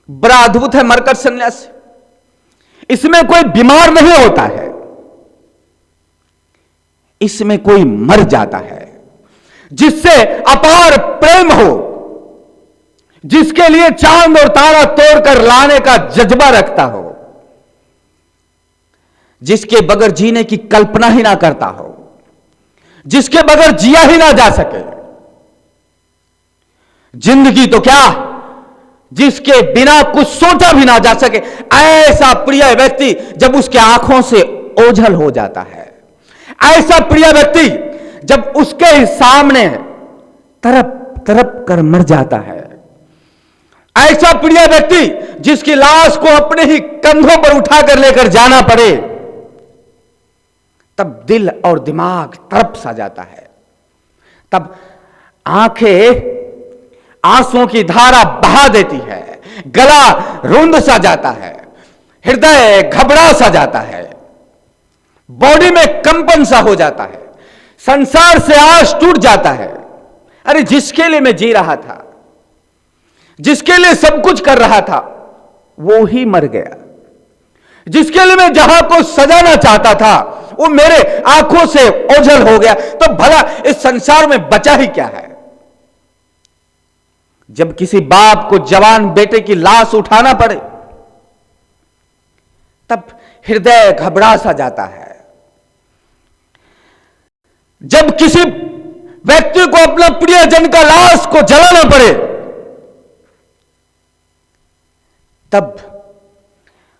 बड़ा अद्भुत है मरकट सन्यासी। इसमें कोई बीमार नहीं होता है, इसमें कोई मर जाता है जिससे अपार प्रेम हो, जिसके लिए चांद और तारा तोड़कर लाने का जज्बा रखता हो, जिसके बगैर जीने की कल्पना ही ना करता हो, जिसके बगैर जिया ही ना जा सके। जिंदगी तो क्या, जिसके बिना कुछ सोचा भी ना जा सके, ऐसा प्रिय व्यक्ति जब उसके आंखों से ओझल हो जाता है, ऐसा प्रिय व्यक्ति जब उसके सामने तरप तरप कर मर जाता है, ऐसा प्रिय व्यक्ति जिसकी लाश को अपने ही कंधों पर उठाकर लेकर जाना पड़े, तब दिल और दिमाग तरप सा जाता है। तब आंखें आंसुओं की धारा बहा देती है, गला रुंध सा जाता है, हृदय घबरा सा जाता है, बॉडी में कंपन सा हो जाता है, संसार से आस टूट जाता है। अरे जिसके लिए मैं जी रहा था, जिसके लिए सब कुछ कर रहा था, वो ही मर गया। जिसके लिए मैं जहां को सजाना चाहता था, वो मेरे आंखों से ओझल हो गया। तो भला इस संसार में बचा ही क्या है? जब किसी बाप को जवान बेटे की लाश उठाना पड़े, तब हृदय घबरा सा जाता है। जब किसी व्यक्ति को अपना प्रियजन का लाश को जलाना पड़े, तब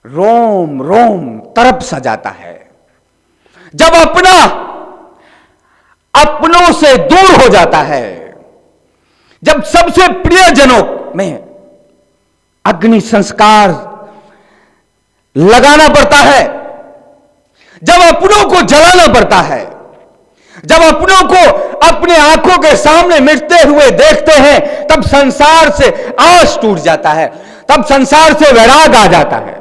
रोम रोम तरप सा जाता है। जब अपना अपनों से दूर हो जाता है, जब सबसे प्रियजनों में अग्नि संस्कार लगाना पड़ता है, जब अपनों को जलाना पड़ता है, जब अपनों को अपने आंखों के सामने मिटते हुए देखते हैं, तब संसार से आस टूट जाता है, तब संसार से वैराग आ जाता है,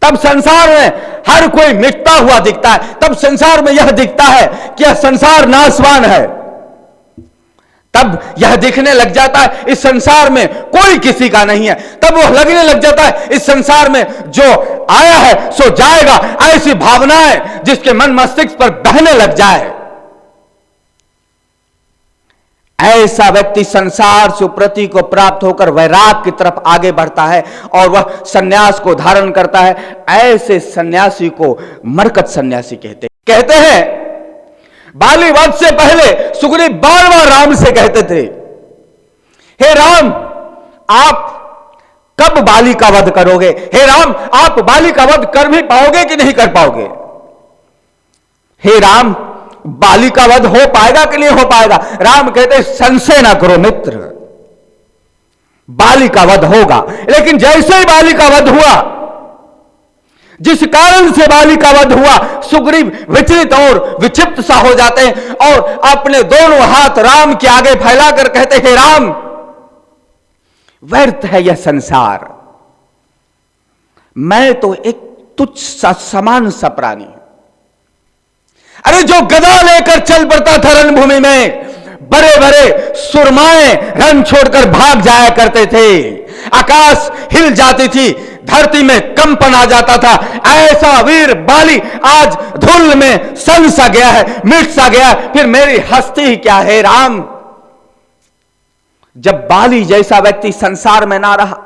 तब संसार में हर कोई मिटता हुआ दिखता है, तब संसार में यह दिखता है कि यह संसार नाशवान है, तब यह दिखने लग जाता है इस संसार में कोई किसी का नहीं है, तब वह लगने लग जाता है इस संसार में जो आया है सो जाएगा। ऐसी भावनाएं जिसके मन मस्तिष्क पर बहने लग जाए, ऐसा व्यक्ति संसार सुप्रति को प्राप्त होकर वैराग की तरफ आगे बढ़ता है और वह सन्यास को धारण करता है। ऐसे सन्यासी को मरकट सन्यासी कहते हैं। बाली वध से पहले सुग्रीव बार बार राम से कहते थे, हे राम आप कब बाली का वध करोगे? हे राम आप बाली का वध कर भी पाओगे कि नहीं कर पाओगे? हे राम बाली का वध हो पाएगा कि नहीं हो पाएगा? राम कहते संशय ना करो मित्र, बाली का वध होगा। लेकिन जैसे ही बाली का वध हुआ, जिस कारण से बाली का वध हुआ, सुग्रीव विचलित और विक्षिप्त सा हो जाते हैं और अपने दोनों हाथ राम के आगे फैलाकर कहते हैं, राम व्यर्थ है यह संसार, मैं तो एक तुच्छ सा समान सा प्राणी। अरे जो गदा लेकर चल पड़ता था रणभूमि में, बड़े बड़े सुरमाए रण छोड़कर भाग जाया करते थे, आकाश हिल जाती थी, धरती में कंपन आ जाता था, ऐसा वीर बाली आज धूल में सन सा गया है, मिट सा गया है, फिर मेरी हस्ती ही क्या है राम? जब बाली जैसा व्यक्ति संसार में ना रहा,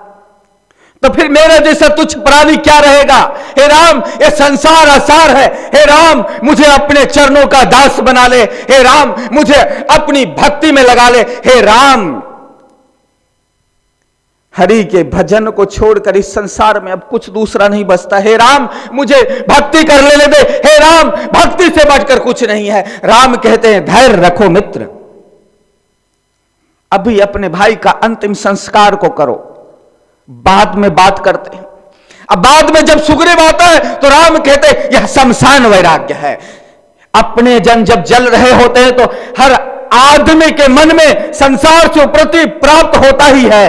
तो फिर मेरा जैसा तुच्छ प्राणी क्या रहेगा? हे राम ये संसार असार है, हे राम मुझे अपने चरणों का दास बना ले, हे राम मुझे अपनी भक्ति में लगा ले, हे राम हरि के भजन को छोड़कर इस संसार में अब कुछ दूसरा नहीं बचता, हे राम मुझे भक्ति कर लेने दे, हे राम भक्ति से बढ़कर कुछ नहीं है। राम कहते हैं धैर्य रखो मित्र, अभी अपने भाई का अंतिम संस्कार को करो, बाद में बात करते हैं। अब बाद में जब सुग्रीव आता है तो राम कहते हैं यह शमशान वैराग्य है। अपने जन जब जल रहे होते हैं तो हर आदमी के मन में संसार से प्रति प्राप्त होता ही है।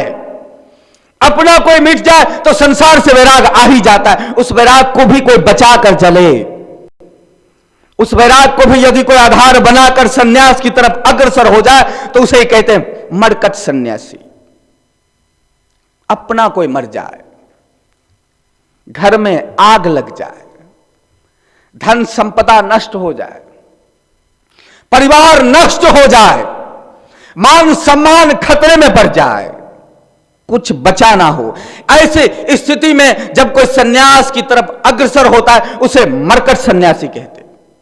अपना कोई मिट जाए तो संसार से वैराग आ ही जाता है। उस वैराग को भी कोई बचा कर चले, उस वैराग को भी यदि कोई आधार बनाकर सन्यास की तरफ अग्रसर हो जाए तो उसे कहते हैं मरकट सन्यासी। अपना कोई मर जाए, घर में आग लग जाए, धन संपदा नष्ट हो जाए, परिवार नष्ट हो जाए, मान सम्मान खतरे में पड़ जाए, कुछ बचा ना हो, ऐसे स्थिति में जब कोई सन्यास की तरफ अग्रसर होता है उसे मरकट सन्यासी कहते हैं।